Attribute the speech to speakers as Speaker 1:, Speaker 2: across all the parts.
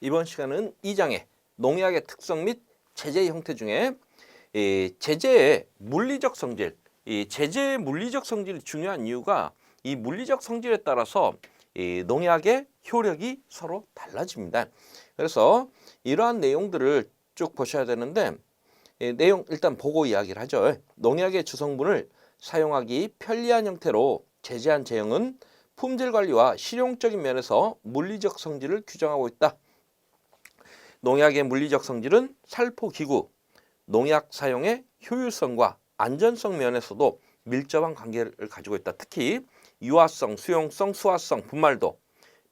Speaker 1: 이번 시간은 2장의 농약의 특성 및 제제 형태 중에 제제의 물리적 성질, 이 제제의 물리적 성질이 중요한 이유가 이 물리적 성질에 따라서 이 농약의 효력이 서로 달라집니다. 그래서 이러한 내용들을 쭉 보셔야 되는데 내용 일단 보고 이야기를 하죠. 농약의 주성분을 사용하기 편리한 형태로 제제한 제형은 품질 관리와 실용적인 면에서 물리적 성질을 규정하고 있다. 농약의 물리적 성질은 살포기구, 농약 사용의 효율성과 안전성 면에서도 밀접한 관계를 가지고 있다. 특히 유화성, 수용성, 수화성, 분말도,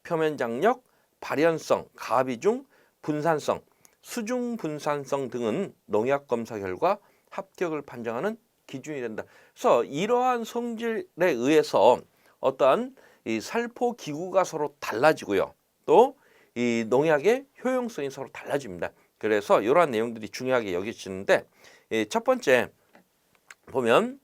Speaker 1: 표면 장력, 발연성, 가비중, 분산성, 수중 분산성 등은 농약 검사 결과 합격을 판정하는 기준이 된다. 그래서 이러한 성질에 의해서 어떠한 이 살포 기구가 서로 달라지고요. 또 이 농약의 효용성이 서로 달라집니다. 그래서 이러한 내용들이 중요하게 여겨지는데 첫 번째 보면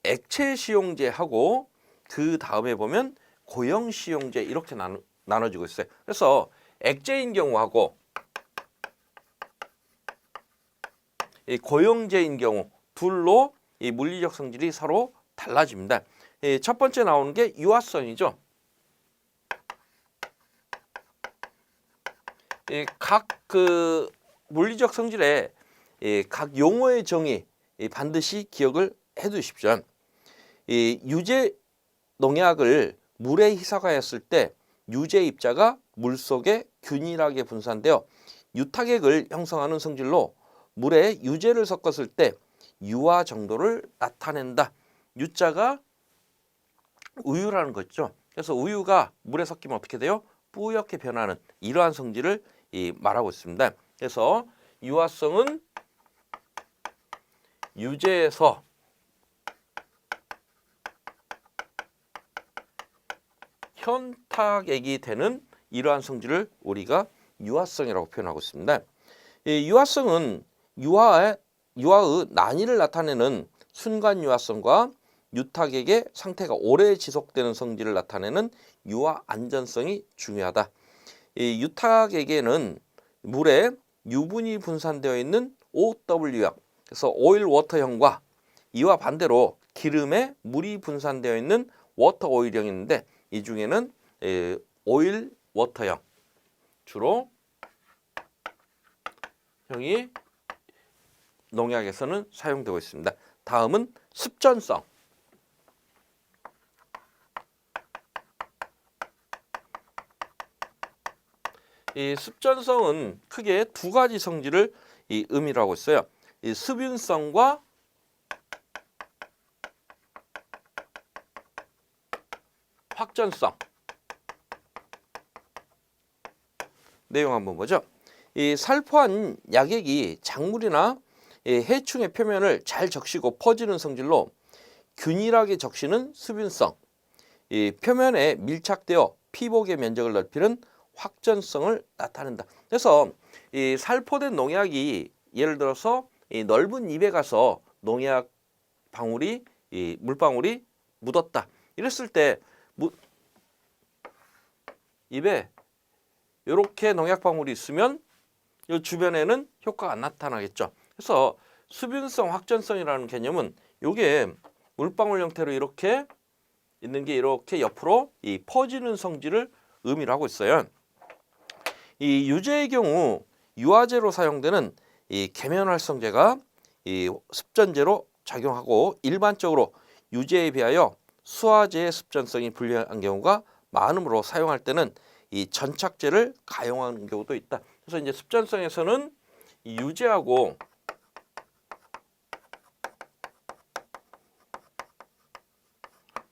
Speaker 1: 액체 시용제하고 그 다음에 보면 고형 시용제 이렇게 나눠지고 있어요. 그래서 액체인 경우하고 이 고형제인 경우 둘로 이 물리적 성질이 서로 달라집니다. 첫 번째 나오는 게 유화성이죠. 각 그 물리적 성질에 각 용어의 정의 반드시 기억을 해두십시오. 이 유제 농약을 물에 희석하였을 때 유제 입자가 물 속에 균일하게 분산되어 유타액을 형성하는 성질로 물에 유제를 섞었을 때 유화 정도를 나타낸다. 유자가 우유라는 거죠. 그래서 우유가 물에 섞이면 어떻게 돼요? 뿌옇게 변하는 이러한 성질을 말하고 있습니다. 그래서 유화성은 유제에서 현탁액이 되는 이러한 성질을 우리가 유화성이라고 표현하고 있습니다. 이 유화성은 유화의 난이를 나타내는 순간 유화성과 유탁액의 상태가 오래 지속되는 성질을 나타내는 유화 안전성이 중요하다. 이 유탁액에는 물에 유분이 분산되어 있는 OW형, 그래서 오일 워터형과 이와 반대로 기름에 물이 분산되어 있는 워터 오일형이 있는데 이 중에는 오일 워터형 주로 형이 농약에서는 사용되고 있습니다. 다음은 습전성. 이 습전성은 크게 두 가지 성질을 의미하고 있어요. 이 습윤성과 확전성. 내용 한번 보죠. 이 살포한 약액이 작물이나 해충의 표면을 잘 적시고 퍼지는 성질로 균일하게 적시는 습윤성, 이 표면에 밀착되어 피복의 면적을 넓히는 확전성을 나타낸다. 그래서 이 살포된 농약이 예를 들어서 이 넓은 입에 가서 농약 방울이 물방울이 묻었다. 이랬을 때 입에 이렇게 농약 방울이 있으면 이 주변에는 효과가 안 나타나겠죠. 그래서 수분성, 확전성이라는 개념은 이게 물방울 형태로 이렇게 있는 게 이렇게 옆으로 퍼지는 성질을 의미를 하고 있어요. 이 유제의 경우 유화제로 사용되는 이 계면활성제가 이 습전제로 작용하고 일반적으로 유제에 비하여 수화제의 습전성이 불리한 경우가 많으므로 사용할 때는 이 전착제를 가용하는 경우도 있다. 그래서 이제 습전성에서는 이 유제하고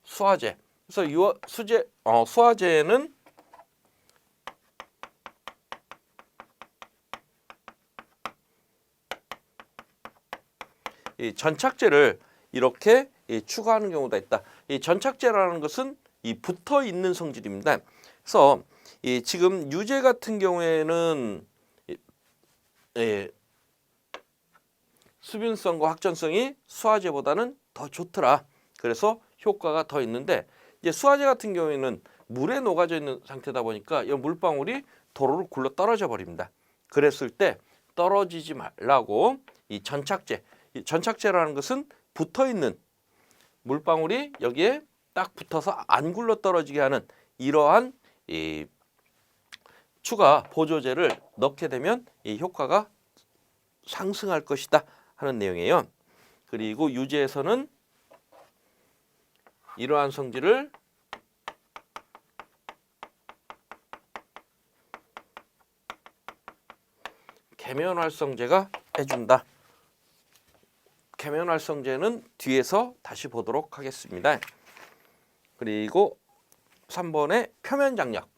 Speaker 1: 수화제. 그래서 수화제는 이 전착제를 이렇게 추가하는 경우가 있다. 이 전착제라는 것은 이 붙어 있는 성질입니다. 그래서 지금 유제 같은 경우에는 수분성과 확전성이 수화제보다는 더 좋더라. 그래서 효과가 더 있는데 이제 수화제 같은 경우에는 물에 녹아져 있는 상태다 보니까 이 물방울이 도로로 굴러 떨어져 버립니다. 그랬을 때 떨어지지 말라고 이 전착제, 이 전착제라는 것은 붙어있는 물방울이 여기에 딱 붙어서 안 굴러 떨어지게 하는 이러한 이 추가 보조제를 넣게 되면 이 효과가 상승할 것이다 하는 내용이에요. 그리고 유제에서는 이러한 성질을 계면활성제가 해준다. 계면활성제는 뒤에서 다시 보도록 하겠습니다. 그리고 3번의 표면장력.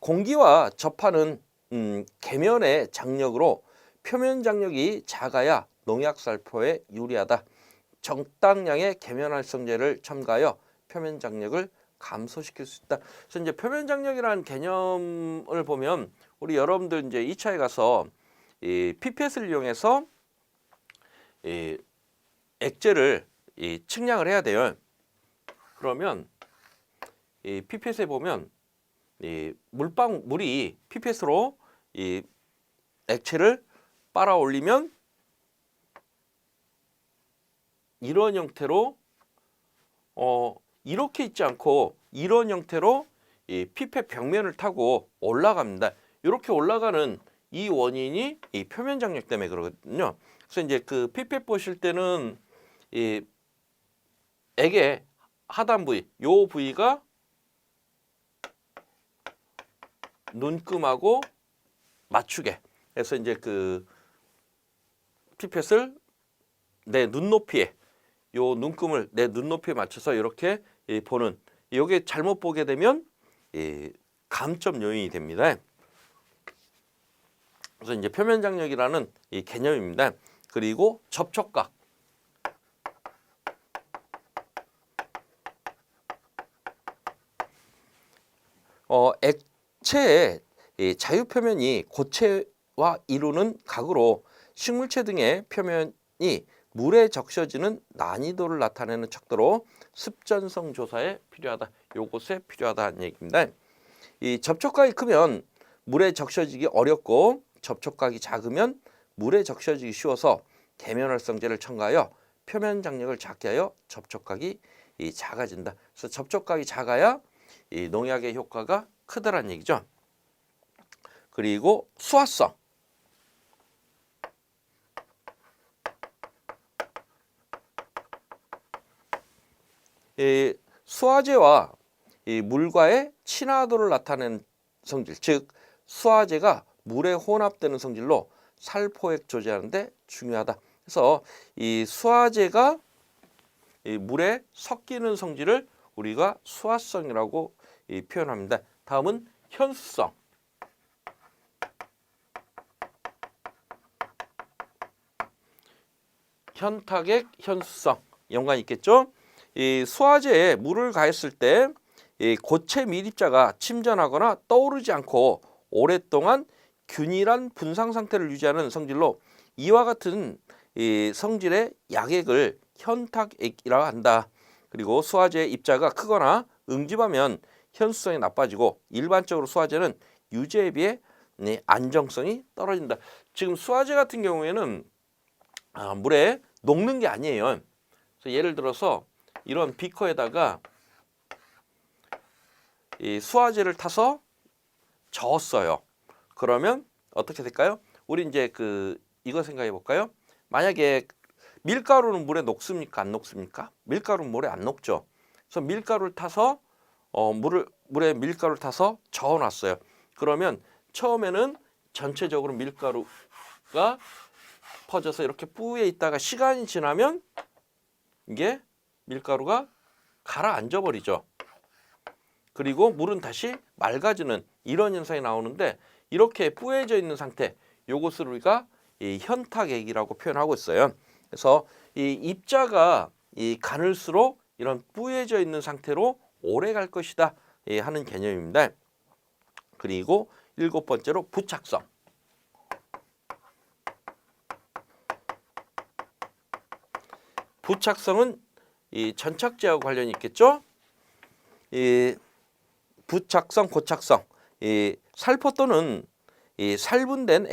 Speaker 1: 공기와 접하는 계면의 장력으로 표면 장력이 작아야 농약 살포에 유리하다. 적당량의 계면활성제를 첨가하여 표면 장력을 감소시킬 수 있다. 그래서 이제 표면 장력이라는 개념을 보면 우리 여러분들 이제 2차에 가서 이 PPS를 이용해서 이 액제를 측량을 해야 돼요. 그러면 이 PPS에 보면 이 물이 PPS로 이 액체를 빨아 올리면 이런 형태로 이렇게 있지 않고 이런 형태로 이 피펫 벽면을 타고 올라갑니다. 이렇게 올라가는 이 원인이 이 표면 장력 때문에 그러거든요. 그래서 이제 그 피펫 보실 때는 이 액의 하단 부위, 요 부위가 눈금하고 맞추게. 그래서 이제 그 피펫을 내 눈높이에, 요 눈금을 내 눈높이에 맞춰서 이렇게 보는, 이게 잘못 보게 되면 감점 요인이 됩니다. 그래서 이제 표면 장력이라는 이 개념입니다. 그리고 접촉각. 액체의 자유 표면이 고체와 이루는 각으로 식물체 등의 표면이 물에 적셔지는 난이도를 나타내는 척도로 습전성 조사에 필요하다. 요것에 필요하다는 얘기입니다. 이 접촉각이 크면 물에 적셔지기 어렵고 접촉각이 작으면 물에 적셔지기 쉬워서 계면활성제를 첨가하여 표면 장력을 작게 하여 접촉각이 작아진다. 그래서 접촉각이 작아야 이 농약의 효과가 크다란 얘기죠. 그리고 수화성. 수화제와 물과의 친화도를 나타내는 성질, 즉 수화제가 물에 혼합되는 성질로 살포액 조제하는 데 중요하다. 그래서 이 수화제가 물에 섞이는 성질을 우리가 수화성이라고 표현합니다. 다음은 현수성. 현탁액, 현수성 연관이 있겠죠. 이 수화제에 물을 가했을 때 이 고체 밀입자가 침전하거나 떠오르지 않고 오랫동안 균일한 분상 상태를 유지하는 성질로 이와 같은 이 성질의 약액을 현탁액이라고 한다. 그리고 수화제의 입자가 크거나 응집하면 현수성이 나빠지고 일반적으로 수화제는 유제에 비해 안정성이 떨어진다. 지금 수화제 같은 경우에는 물에 녹는 게 아니에요. 그래서 예를 들어서 이런 비커에다가 이 수화제를 타서 저었어요. 그러면 어떻게 될까요? 우리 이제 이거 생각해 볼까요? 만약에 밀가루는 물에 녹습니까? 안 녹습니까? 밀가루는 물에 안 녹죠. 그래서 밀가루를 타서 물에 밀가루를 타서 저어놨어요. 그러면 처음에는 전체적으로 밀가루가 퍼져서 이렇게 뿌에 있다가 시간이 지나면 이게 밀가루가 가라앉아 버리죠. 그리고 물은 다시 맑아지는 이런 현상이 나오는데 이렇게 뿌해져 있는 상태, 요것을 우리가 이 현탁액이라고 표현하고 있어요. 그래서 이 입자가 가늘수록 이런 뿌해져 있는 상태로 오래 갈 것이다 하는 개념입니다. 그리고 7번째로 부착성. 부착성은 이 전착제하고 관련이 있겠죠. 이 부착성, 고착성. 이 살포 또는 이 살분된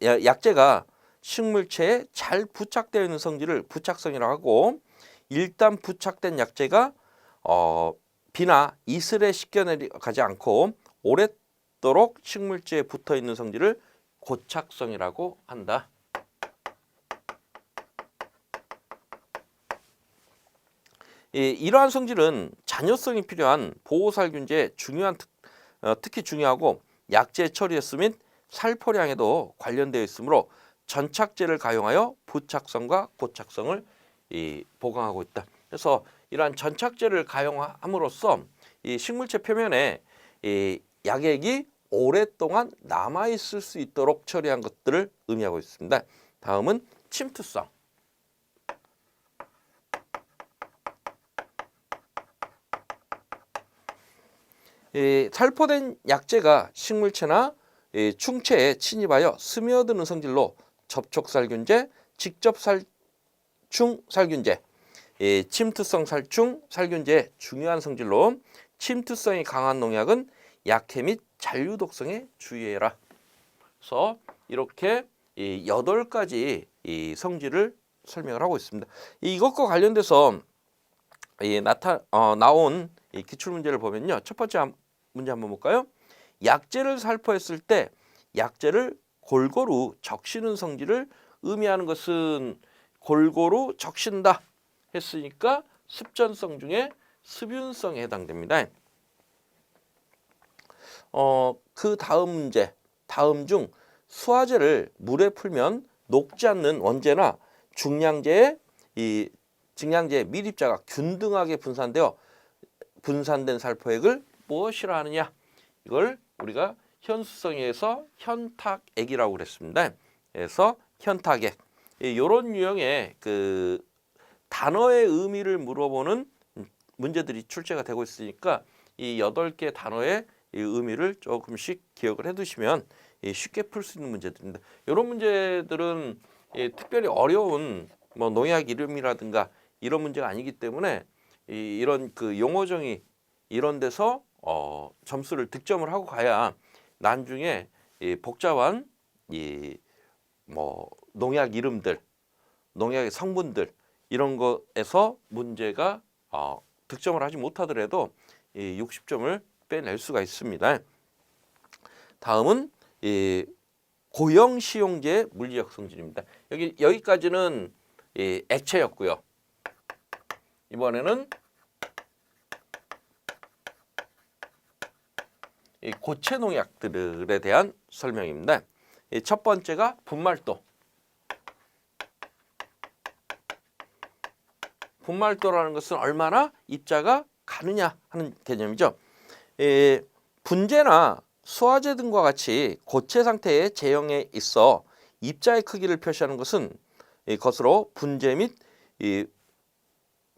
Speaker 1: 약재가 식물체에 잘 부착되어 있는 성질을 부착성이라고 하고, 일단 부착된 약재가 비나 이슬에 씻겨내려가지 않고 오랫도록 식물체에 붙어 있는 성질을 고착성이라고 한다. 이러한 성질은 잔여성이 필요한 보호살균제의 특히 중요하고 약재 처리횟수 및 살포량에도 관련되어 있으므로 전착제를 가용하여 부착성과 고착성을 보강하고 있다. 그래서 이러한 전착제를 가용함으로써 이 식물체 표면에 이 약액이 오랫동안 남아 있을 수 있도록 처리한 것들을 의미하고 있습니다. 다음은 침투성. 살포된 약재가 식물체나 충체에 침입하여 스며드는 성질로 접촉살균제, 직접살충 살균제, 침투성 살충 살균제의 중요한 성질로 침투성이 강한 농약은 약해 및 잔류 독성에 주의해라. 그래서 이렇게 8가지 성질을 설명을 하고 있습니다. 이것과 관련돼서 나온 기출 문제를 보면요. 첫 번째 문제 한번 볼까요? 약재를 살포했을 때 약재를 골고루 적시는 성질을 의미하는 것은 골고루 적신다 했으니까 습전성 중에 습윤성에 해당됩니다. 그 다음 문제, 다음 중 수화제를 물에 풀면 녹지 않는 원재나 증량제의 밀입자가 균등하게 분산된 살포액을 무엇이라 하느냐? 이걸 우리가 현수성에서 현탁액이라고 그랬습니다. 그래서 현탁액. 이런 유형의 그 단어의 의미를 물어보는 문제들이 출제가 되고 있으니까 이 8개 단어의 의미를 조금씩 기억을 해두시면 쉽게 풀 수 있는 문제들입니다. 이런 문제들은 특별히 어려운 농약 이름이라든가 이런 문제가 아니기 때문에 이런 그 용어정의 이런 데서 점수를 득점을 하고 가야 나중에 복잡한 농약 이름들, 농약의 성분들 이런 거에서 문제가 득점을 하지 못하더라도 60점을 빼낼 수가 있습니다. 다음은 고형시용제의 물리적 성질입니다. 여기까지는 액체였고요. 이번에는 고체 농약들에 대한 설명입니다. 첫 번째가 분말도. 분말도라는 것은 얼마나 입자가 가느냐 하는 개념이죠. 분재나 수화제 등과 같이 고체 상태의 제형에 있어 입자의 크기를 표시하는 것은 것으로 분재 및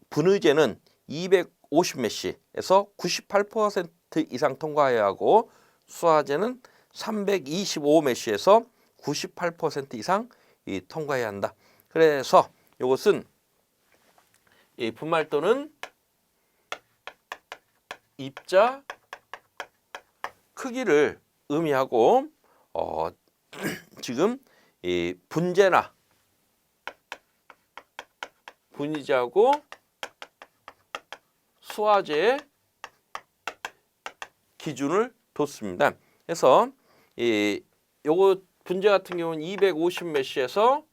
Speaker 1: 분의제는 250메시에서 98% 이상 통과해야 하고 수화제는 325메시에서 98% 이상 통과해야 한다. 그래서 이것은 이 분말도는 입자 크기를 의미하고 지금 이 분재나 분이자하고 수화제의 기준을 뒀습니다. 그래서 요거 분재 같은 경우는 250메시에서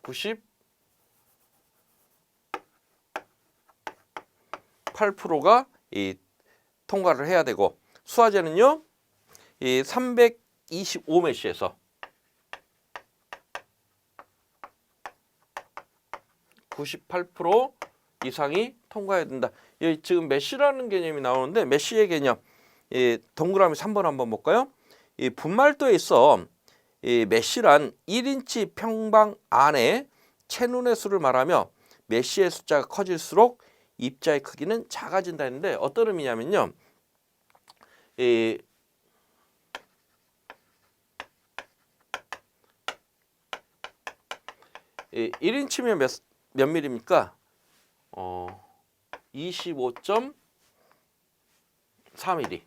Speaker 1: 98%가 통과를 해야 되고 수화제는요 325메시에서 98% 이상이 통과해야 된다. 여기 지금 메시라는 개념이 나오는데 메시의 개념 동그라미 3번 한번 볼까요? 이 분말도에 있어 메시란 1인치 평방 안에 채눈의 수를 말하며 메시의 숫자가 커질수록 입자의 크기는 작아진다 했는데 어떤 의미냐면요. 1인치면 몇 밀입니까? 25.4mm.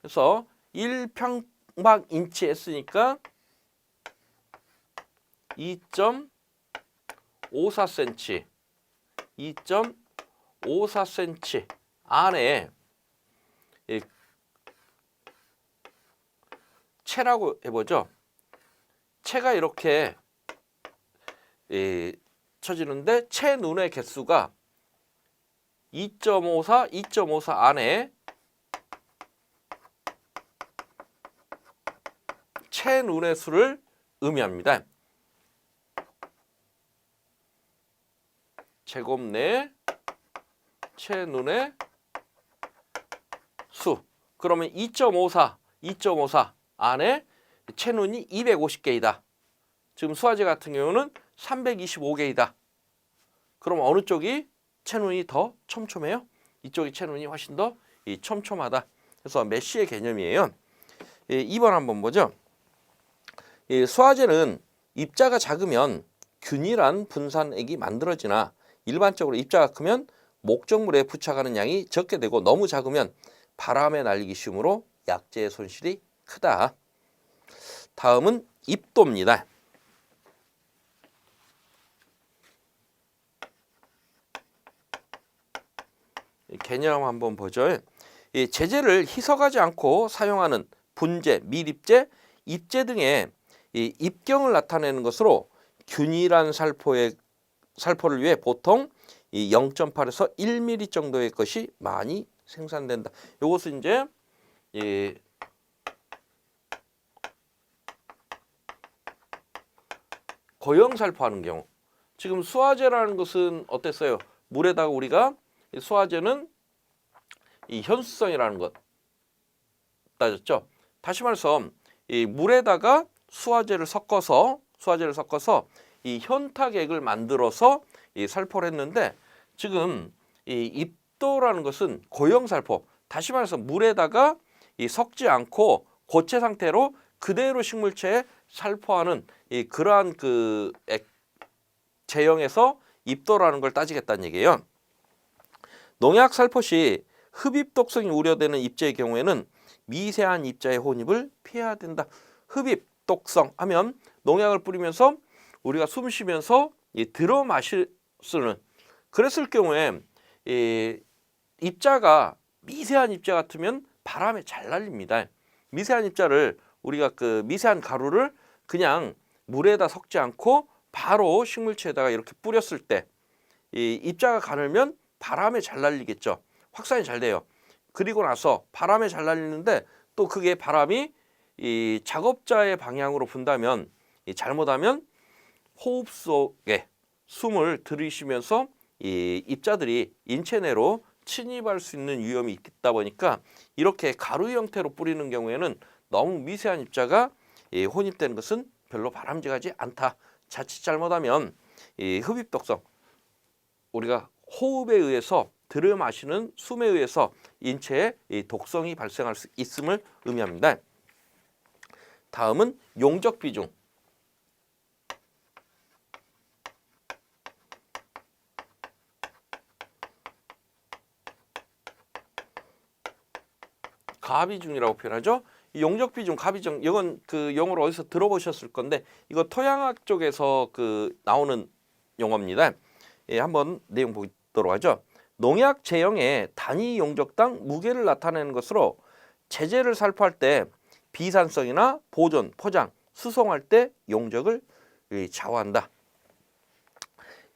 Speaker 1: 그래서 1평방인치 했으니까 2.54cm. 2.54cm 안에 채라고 해보죠. 채가 이렇게 쳐지는데 채 눈의 개수가 2.54 안에 채 눈의 수를 의미합니다. 제곱 내 채 눈의 수. 그러면 2.54 안에 채 눈이 250개이다. 지금 수화제 같은 경우는 325개이다. 그럼 어느 쪽이 채 눈이 더 촘촘해요? 이쪽이 채 눈이 훨씬 더 촘촘하다. 그래서 메쉬의 개념이에요. 2번 한번 보죠. 수화제는 입자가 작으면 균일한 분산액이 만들어지나 일반적으로 입자가 크면 목적물에 부착하는 양이 적게 되고 너무 작으면 바람에 날리기 쉬우므로 약재의 손실이 크다. 다음은 입도입니다. 개념 한번 보죠. 제재를 희석하지 않고 사용하는 분재, 밀입제, 입제 등의 입경을 나타내는 것으로 균일한 살포를 위해 보통 0.8에서 1mm 정도의 것이 많이 생산된다. 이것은 이제 고형 살포하는 경우. 지금 수화제라는 것은 어땠어요? 물에다가 우리가 수화제는 이 현수성이라는 것 따졌죠. 다시 말해서 이 물에다가 수화제를 섞어서 이 현탁액을 만들어서 이 살포를 했는데 지금 이 입도라는 것은 고형 살포. 다시 말해서 물에다가 이 섞지 않고 고체 상태로 그대로 식물체에 살포하는 이 그러한 그 제형에서 입도라는 걸 따지겠다는 얘기예요. 농약 살포 시 흡입 독성이 우려되는 입자의 경우에는 미세한 입자의 혼입을 피해야 된다. 흡입 독성 하면 농약을 뿌리면서 우리가 숨 쉬면서 들어 마실 수는 그랬을 경우에 입자가 미세한 입자 같으면 바람에 잘 날립니다. 미세한 입자를 우리가 그 미세한 가루를 그냥 물에다 섞지 않고 바로 식물체에다가 이렇게 뿌렸을 때 이 입자가 가늘면 바람에 잘 날리겠죠. 확산이 잘 돼요. 그리고 나서 바람에 잘 날리는데 또 그게 바람이 이 작업자의 방향으로 분다면 잘못하면 호흡 속에 숨을 들이쉬면서 이 입자들이 인체 내로 침입할 수 있는 위험이 있다 보니까 이렇게 가루 형태로 뿌리는 경우에는 너무 미세한 입자가 혼입되는 것은 별로 바람직하지 않다. 자칫 잘못하면 이 흡입 독성, 우리가 호흡에 의해서 들여 마시는 숨에 의해서 인체에 독성이 발생할 수 있음을 의미합니다. 다음은 용적 비중. 가비중이라고 표현하죠. 이 용적 비중, 가비중, 이건 그 용어를 어디서 들어보셨을 건데 이거 토양학 쪽에서 그 나오는 용어입니다. 한번 내용 보도록 하죠. 농약 제형의 단위 용적당 무게를 나타내는 것으로 제재를 살포할 때 비산성이나 보존, 포장, 수송할 때 용적을 좌우한다.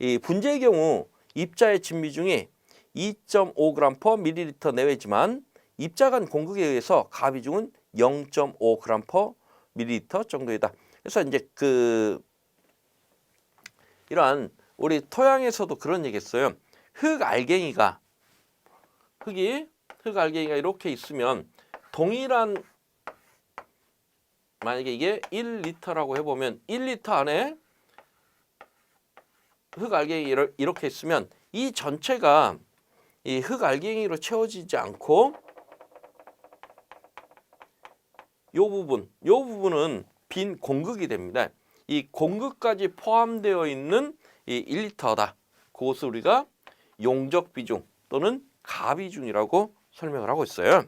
Speaker 1: 이 분재의 경우 입자의 진비중이 2.5g/ml 내외지만 입자 간 공급에 의해서 가비중은 0.5g/ml 정도이다. 그래서 이제 그 이러한 우리 토양에서도 그런 얘기했어요. 흙알갱이가 이렇게 있으면 동일한 만약에 이게 1리터라고 해보면 1리터 안에 흙알갱이 이렇게 있으면 이 전체가 이 흙알갱이로 채워지지 않고 요 부분은 빈 공극이 됩니다. 이 공급까지 포함되어 있는 이 1리터다. 그것을 우리가 용적 비중 또는 가비중이라고 설명을 하고 있어요.